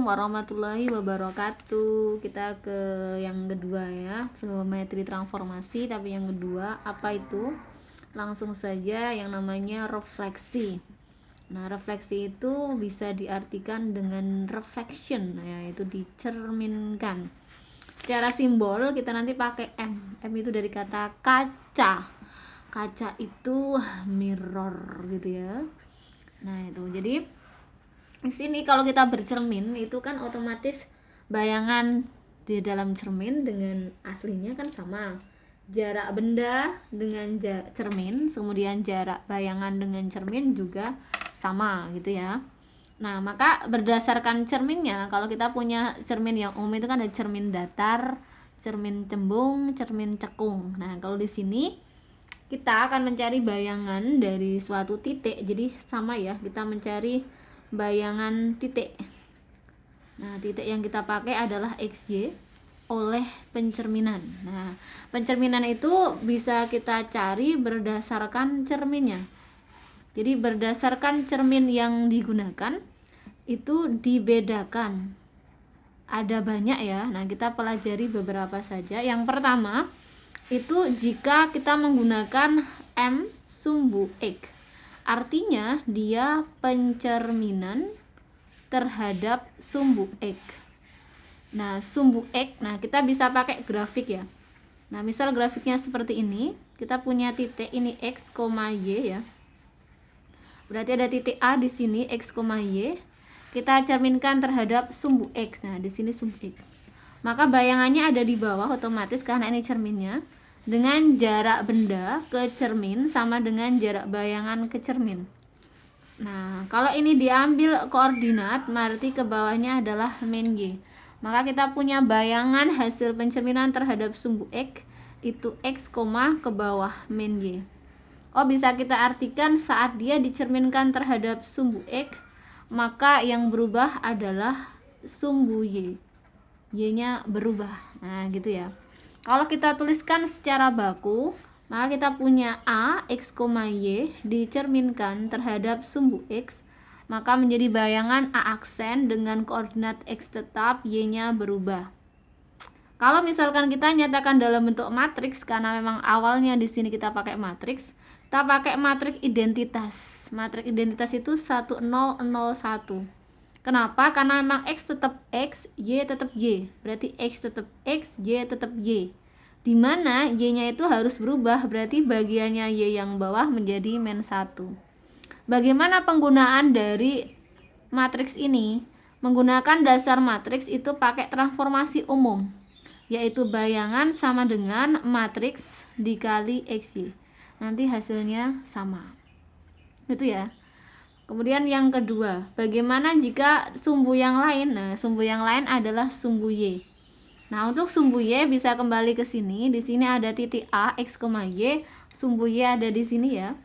Assalamualaikum warahmatullahi wabarakatuh. Kita ke yang kedua ya, trigonometri transformasi, tapi yang kedua apa itu? Langsung saja yang namanya refleksi. Nah, refleksi itu bisa diartikan dengan reflection, yaitu dicerminkan. Secara simbol kita nanti pakai M. M itu dari kata kaca. Kaca itu mirror gitu ya. Nah, itu. Jadi di sini kalau kita bercermin itu kan otomatis bayangan di dalam cermin dengan aslinya kan sama. Jarak benda dengan cermin, kemudian jarak bayangan dengan cermin juga sama gitu ya. Nah, maka berdasarkan cerminnya, kalau kita punya cermin yang umum itu kan ada cermin datar, cermin cembung, cermin cekung. Nah, kalau di sini kita akan mencari bayangan dari suatu titik. Jadi sama ya, kita mencari bayangan titik. Nah, titik yang kita pakai adalah XY oleh pencerminan. Nah, pencerminan itu bisa kita cari berdasarkan cerminnya. Jadi berdasarkan cermin yang digunakan itu dibedakan. Ada banyak ya. Nah, kita pelajari beberapa saja. Yang pertama itu jika kita menggunakan M sumbu X. Artinya dia pencerminan terhadap sumbu X. Nah, sumbu X, nah kita bisa pakai grafik ya. Nah, misal grafiknya seperti ini, kita punya titik ini X, Y ya. Berarti ada titik A di sini X, Y. Kita cerminkan terhadap sumbu X. Nah, di sini sumbu X. Maka bayangannya ada di bawah otomatis karena ini cerminnya. Dengan jarak benda ke cermin sama dengan jarak bayangan ke cermin. Nah, kalau ini diambil koordinat, berarti ke bawahnya adalah min Y. Maka kita punya bayangan hasil pencerminan terhadap sumbu X itu X, ke bawah min Y. Oh, bisa kita artikan saat dia dicerminkan terhadap sumbu X, maka yang berubah adalah sumbu Y. Y-nya berubah. Nah, gitu ya. Kalau kita tuliskan secara baku, maka kita punya A, X, Y dicerminkan terhadap sumbu X, maka menjadi bayangan A aksen dengan koordinat X tetap, Y-nya berubah. Kalau misalkan kita nyatakan dalam bentuk matriks, karena memang awalnya di sini kita pakai matriks, kita pakai matriks identitas. Matriks identitas itu 1001. Kenapa? Karena memang X tetap X, Y tetap Y. Berarti X tetap X, Y tetap Y. Dimana Y-nya itu harus berubah, berarti bagiannya Y yang bawah menjadi min 1. Bagaimana penggunaan dari matriks ini? Menggunakan dasar matriks itu pakai transformasi umum, yaitu bayangan sama dengan matriks dikali XY. Nanti hasilnya sama. Itu ya. Kemudian yang kedua, bagaimana jika sumbu yang lain? Nah, sumbu yang lain adalah sumbu Y. Nah, untuk sumbu Y bisa kembali ke sini. Di sini ada titik A, X, Y. Sumbu Y ada di sini ya.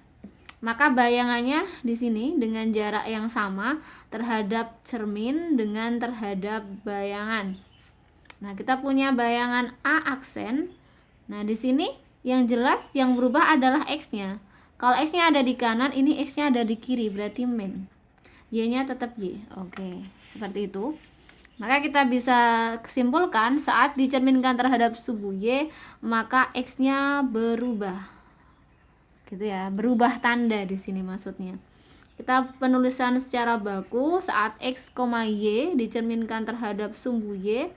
Maka bayangannya di sini dengan jarak yang sama terhadap cermin dengan terhadap bayangan. Nah, kita punya bayangan A aksen. Nah, di sini yang jelas yang berubah adalah X-nya. Kalau X-nya ada di kanan, ini X-nya ada di kiri, berarti min. Y-nya tetap Y. Oke, seperti itu. Maka kita bisa kesimpulkan saat dicerminkan terhadap sumbu Y, maka X-nya berubah. Gitu ya, berubah tanda di sini maksudnya. Kita penulisan secara baku saat X, Y dicerminkan terhadap sumbu Y,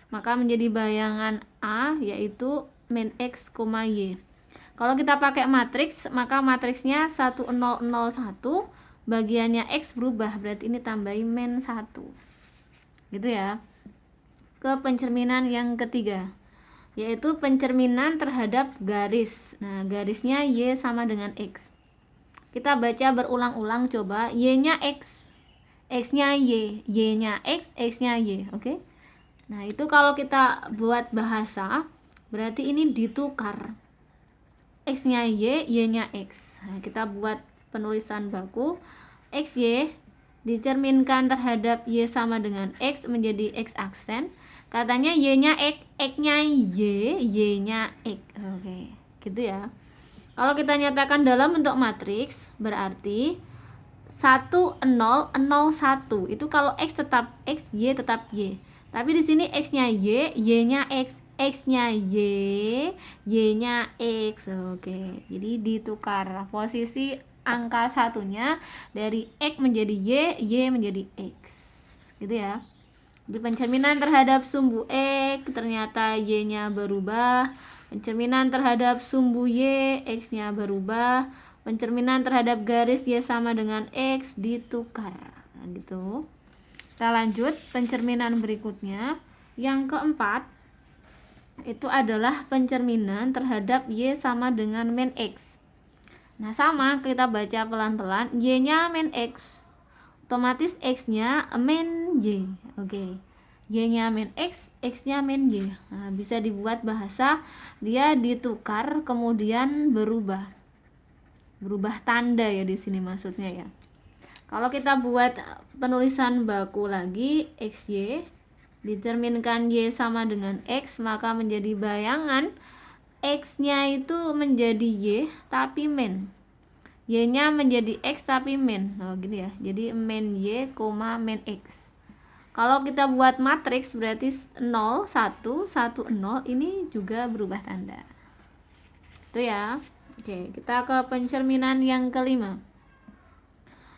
maka menjadi bayangan A yaitu min X, Y. Kalau kita pakai matriks, maka matriksnya 1001, bagiannya X berubah, berarti ini tambahin min 1. Gitu ya. Ke pencerminan yang ketiga, yaitu pencerminan terhadap garis. Nah, garisnya Y sama dengan X. Kita baca berulang-ulang coba. Y-nya X, X-nya Y, Y-nya X, X-nya Y. Oke. Nah, itu kalau kita buat bahasa, berarti ini ditukar. X-nya Y, Y-nya X. Nah, kita buat penulisan baku. XY dicerminkan terhadap Y sama dengan X menjadi X aksen. Katanya Y-nya X, X-nya Y, Y-nya X. Oke, gitu ya. Kalau kita nyatakan dalam bentuk matriks, berarti 1 0 0 1 itu kalau X tetap X, Y tetap Y. Tapi di sini X-nya Y, Y-nya X, X-nya Y, Y-nya X. Oke, jadi ditukar posisi angka satunya dari X menjadi Y, Y menjadi X. Gitu ya. Di pencerminan terhadap sumbu X ternyata Y-nya berubah. Pencerminan terhadap sumbu Y, X-nya berubah. Pencerminan terhadap garis Y sama dengan X ditukar. Nah, gitu. Kita lanjut pencerminan berikutnya. Yang keempat itu adalah pencerminan terhadap Y sama dengan min X. Nah, sama kita baca pelan-pelan. Y-nya min X, otomatis X-nya min Y. Oke. Y-nya min X, X-nya min Y. Nah, bisa dibuat bahasa dia ditukar kemudian berubah. Berubah tanda ya di sini maksudnya ya. Kalau kita buat penulisan baku lagi, XY dicerminkan Y sama dengan X, maka menjadi bayangan X-nya itu menjadi Y tapi min. Y-nya menjadi X tapi min. Oh gini ya. Jadi min Y, min X. Kalau kita buat matriks berarti 0 1 1 0 ini juga berubah tanda. Itu ya. Oke, kita ke pencerminan yang kelima.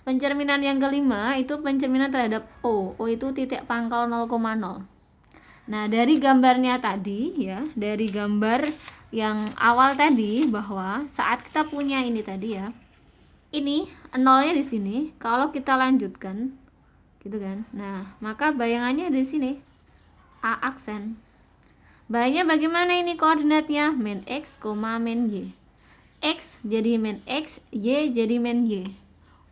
Pencerminan yang kelima itu pencerminan terhadap O. O itu titik pangkal 0,0. Nah, dari gambarnya tadi ya, dari gambar yang awal tadi bahwa saat kita punya ini tadi ya. Ini nolnya di sini, kalau kita lanjutkan gitu kan. Nah, maka bayangannya di sini A aksen. Bayangnya bagaimana ini koordinatnya? Min X, min Y. X jadi min X, Y jadi min Y.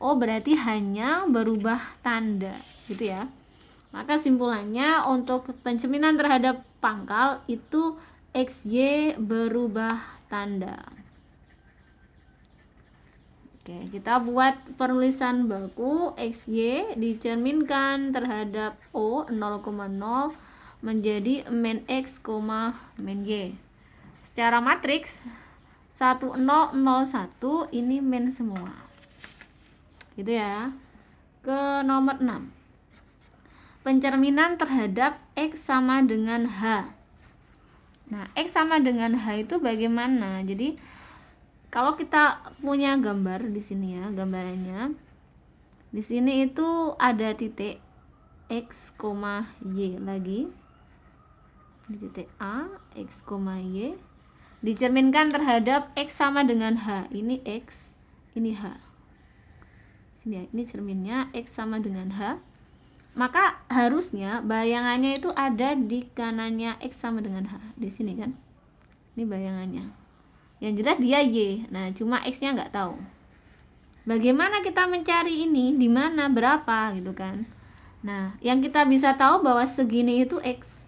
Oh, berarti hanya berubah tanda gitu ya. Maka simpulannya untuk pencerminan terhadap pangkal itu XY berubah tanda. Oke, kita buat penulisan baku. XY dicerminkan terhadap O 0,0 menjadi min X, min Y. Secara matriks 1001 ini min semua. Gitu ya. Ke nomor 6. Pencerminan terhadap X sama dengan H. Nah, X sama dengan H itu bagaimana? Jadi kalau kita punya gambar di sini ya, gambarannya. Di sini itu ada titik X, Y lagi. Di titik A, X, Y dicerminkan terhadap X sama dengan H. Ini X, ini H. Sini ya, ini cerminnya X sama dengan H. Maka harusnya bayangannya itu ada di kanannya X sama dengan H. Di sini kan. Ini bayangannya. Yang jelas dia Y. Nah, cuma X-nya nggak tahu. Bagaimana kita mencari ini? Di mana, berapa gitu kan. Nah, yang kita bisa tahu bahwa segini itu X.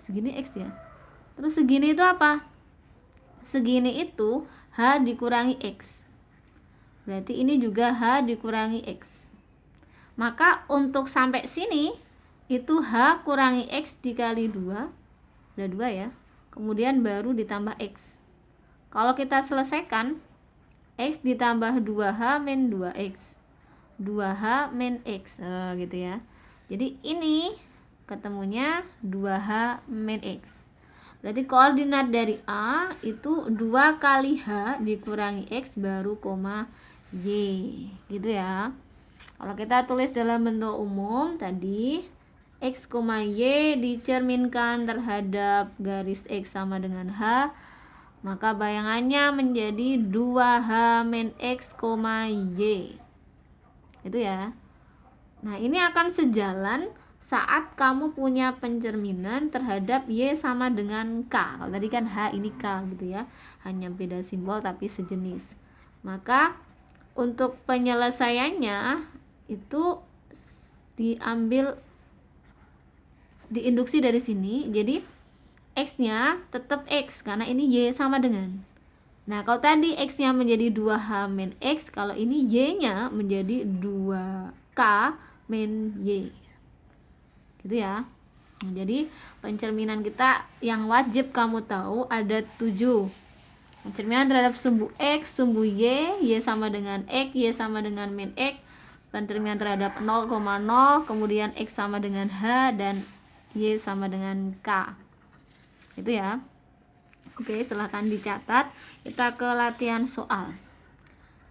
Segini X ya. Terus segini itu apa? Segini itu H dikurangi X. Berarti ini juga H dikurangi X. Maka untuk sampai sini itu H kurangi X dikali 2. Udah 2 ya. Kemudian baru ditambah X. Kalau kita selesaikan, X ditambah 2H min 2X. 2H min X. Gitu ya. Jadi ini ketemunya 2H min X. Berarti koordinat dari A itu 2 kali H dikurangi X baru koma Y. Gitu ya. Kalau kita tulis dalam bentuk umum tadi X, Y dicerminkan terhadap garis X sama dengan H, maka bayangannya menjadi 2H min X, Y. Itu ya. Nah, ini akan sejalan saat kamu punya pencerminan terhadap Y sama dengan K. Kalau tadi kan H, ini K gitu ya. Hanya beda simbol tapi sejenis. Maka untuk penyelesaiannya itu diambil diinduksi dari sini. Jadi X-nya tetap X karena ini Y sama dengan. Nah, kalau tadi X-nya menjadi 2H min X, kalau ini Y-nya menjadi 2K min Y. Gitu ya. Nah, jadi pencerminan kita yang wajib kamu tahu ada 7. Pencerminan terhadap sumbu X, sumbu Y sama dengan X, Y sama dengan min X. Pencerminan terhadap 0,0, kemudian X sama dengan H, dan Y sama dengan K. Itu ya. Oke, silahkan dicatat. Kita ke latihan soal.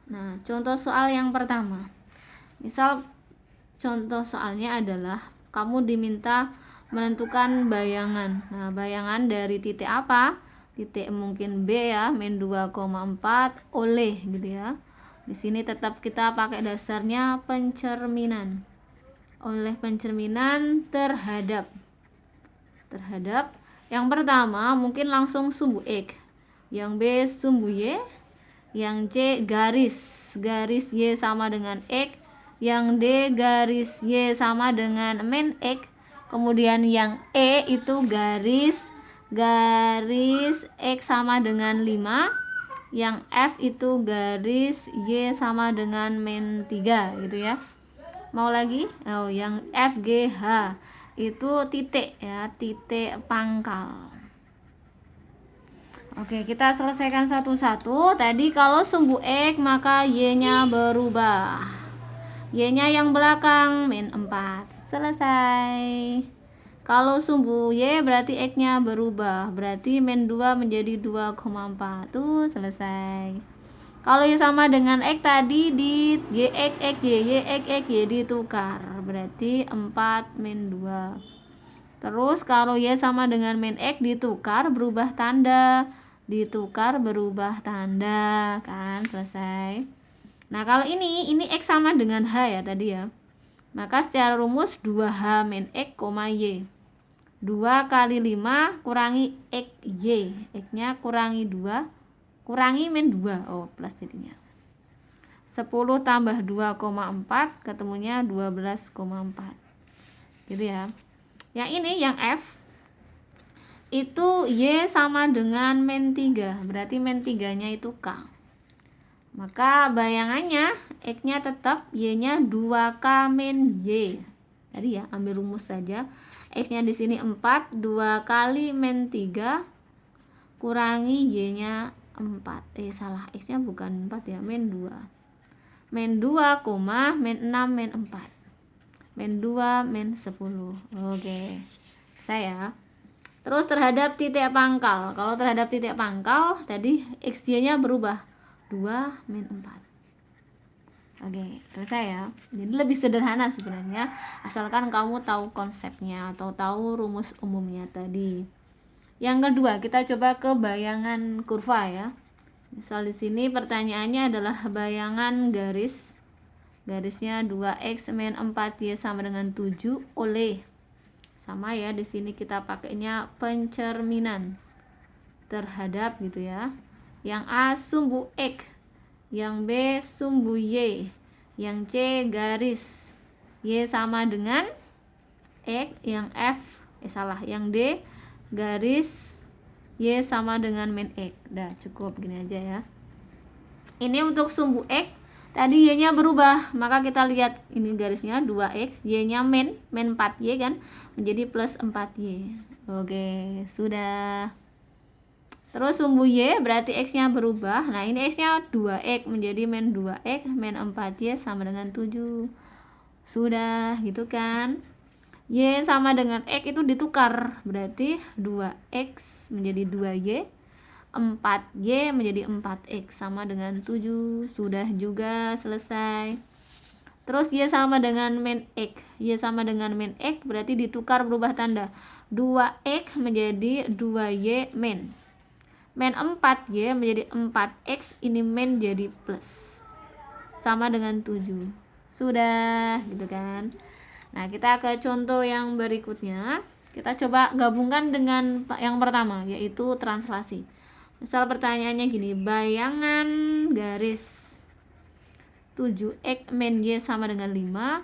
Nah, contoh soal yang pertama. Misal contoh soalnya adalah kamu diminta menentukan bayangan. Nah, bayangan dari titik apa? Titik mungkin B ya, min 2,4 oleh gitu ya. Di sini tetap kita pakai dasarnya pencerminan. Oleh pencerminan terhadap yang pertama mungkin langsung sumbu X, yang B sumbu Y, yang C garis Y sama dengan X, yang D garis Y sama dengan min X, kemudian yang E itu garis X sama dengan 5, yang F itu garis Y sama dengan min 3 gitu ya. Mau lagi? Oh, yang FGH itu titik ya, titik pangkal. Oke, kita selesaikan satu-satu. Tadi kalau sumbu X maka Y-nya berubah. Y-nya yang belakang min 4. Selesai. Kalau sumbu Y berarti X-nya berubah. Berarti min 2 menjadi 2,4. Tuh, selesai. Kalau Y sama dengan X tadi di Y X X Y X X Y ditukar. Berarti 4 min 2. Terus kalau Y sama dengan min X ditukar berubah tanda. Ditukar berubah tanda, kan? Selesai. Nah, kalau ini X sama dengan H ya tadi ya. Maka secara rumus 2H min X, Y. 2 kali 5 kurangi X, Y. X-nya kurangi 2, kurangi min 2. Oh, plus jadinya. 10 tambah 2,4 ketemunya 12,4. Gitu ya. Yang ini yang F itu Y sama dengan min 3. Berarti min 3-nya itu K. Maka bayangannya X-nya tetap, Y-nya 2K min Y. Tadi ya, ambil rumus saja. X-nya di sini 4, 2 kali min 3 kurangi Y-nya 4. Salah, X-nya bukan 4 ya, min 2. Min 2, min 6, min 4. Min 2, min 10. Oke. Saya. Terus terhadap titik pangkal. Kalau terhadap titik pangkal, tadi XY-nya berubah. 2, min 4. Oke, selesai ya. Jadi lebih sederhana sebenarnya, asalkan kamu tahu konsepnya atau tahu rumus umumnya tadi. Yang kedua, kita coba ke bayangan kurva ya. Misal di sini pertanyaannya adalah bayangan garis. Garisnya 2x min 4y sama dengan 7 oleh, sama ya, di sini kita pakainya pencerminan terhadap gitu ya. Yang A sumbu X, yang B sumbu Y, yang C garis Y sama dengan X, yang F yang D garis Y sama dengan min X. Udah cukup gini aja ya. Ini untuk sumbu X. Tadi Y-nya berubah, maka kita lihat ini garisnya 2X, Y-nya min 4Y kan, menjadi plus 4Y. Oke, sudah. Terus sumbu Y berarti X-nya berubah. Nah, ini X-nya 2X menjadi min 2X, min 4Y sama dengan 7. Sudah, gitu kan. Y sama dengan X itu ditukar, berarti 2X menjadi 2Y. 4Y menjadi 4X sama dengan 7. Sudah juga, selesai. Terus Y sama dengan min X. Y sama dengan min X berarti ditukar berubah tanda. 2X menjadi 2Y min. Min 4Y menjadi 4X, ini min jadi plus. Sama dengan 7. Sudah, gitu kan. Nah, kita ke contoh yang berikutnya. Kita coba gabungkan dengan yang pertama, yaitu translasi. Misal pertanyaannya gini, bayangan garis 7X min Y sama dengan 5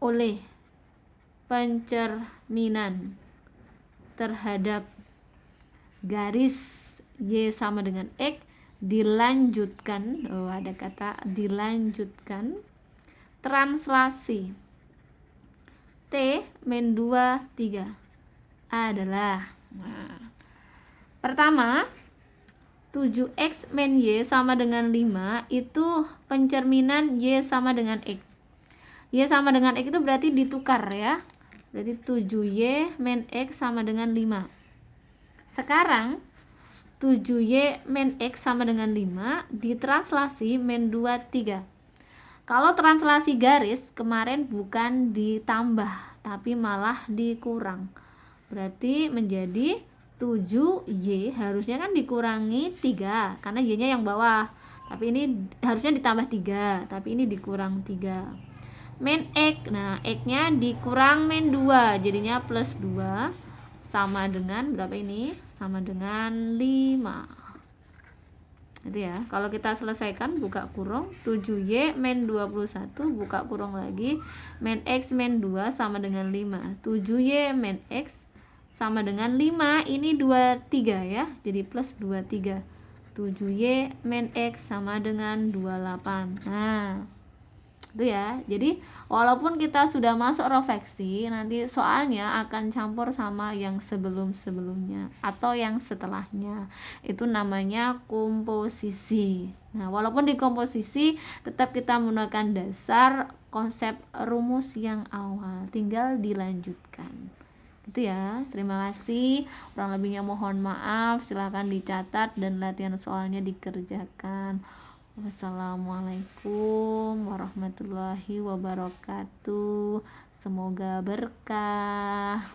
oleh pencerminan terhadap garis Y sama dengan X dilanjutkan, ada kata dilanjutkan, translasi T min 2, 3 adalah, nah, pertama 7x min Y sama dengan 5 itu pencerminan Y sama dengan X. Y sama dengan X itu berarti ditukar ya. Berarti 7Y min X sama dengan 5. Sekarang 7Y min X sama dengan 5 ditranslasi min 2, 3. Kalau translasi garis kemarin bukan ditambah tapi malah dikurang. Berarti menjadi 7Y harusnya kan dikurangi 3 karena Y-nya yang bawah. Tapi ini harusnya ditambah 3, tapi ini dikurang 3. Min X, nah X-nya dikurang min 2, jadinya plus 2 sama dengan berapa ini? Sama dengan 5. Itu ya. Kalau kita selesaikan buka kurung 7Y min 21 buka kurung lagi min X min 2 sama dengan 5. 7Y min X sama dengan 5, ini 23 ya. Jadi plus 23. 7Y min X sama dengan 28. Nah, itu ya. Jadi walaupun kita sudah masuk refleksi, nanti soalnya akan campur sama yang sebelum-sebelumnya atau yang setelahnya. Itu namanya komposisi. Nah, walaupun di komposisi tetap kita menggunakan dasar konsep rumus yang awal, tinggal dilanjutkan. Itu ya. Terima kasih. Kurang lebihnya mohon maaf. Silahkan dicatat dan latihan soalnya dikerjakan. Wassalamualaikum warahmatullahi wabarakatuh. Semoga berkah.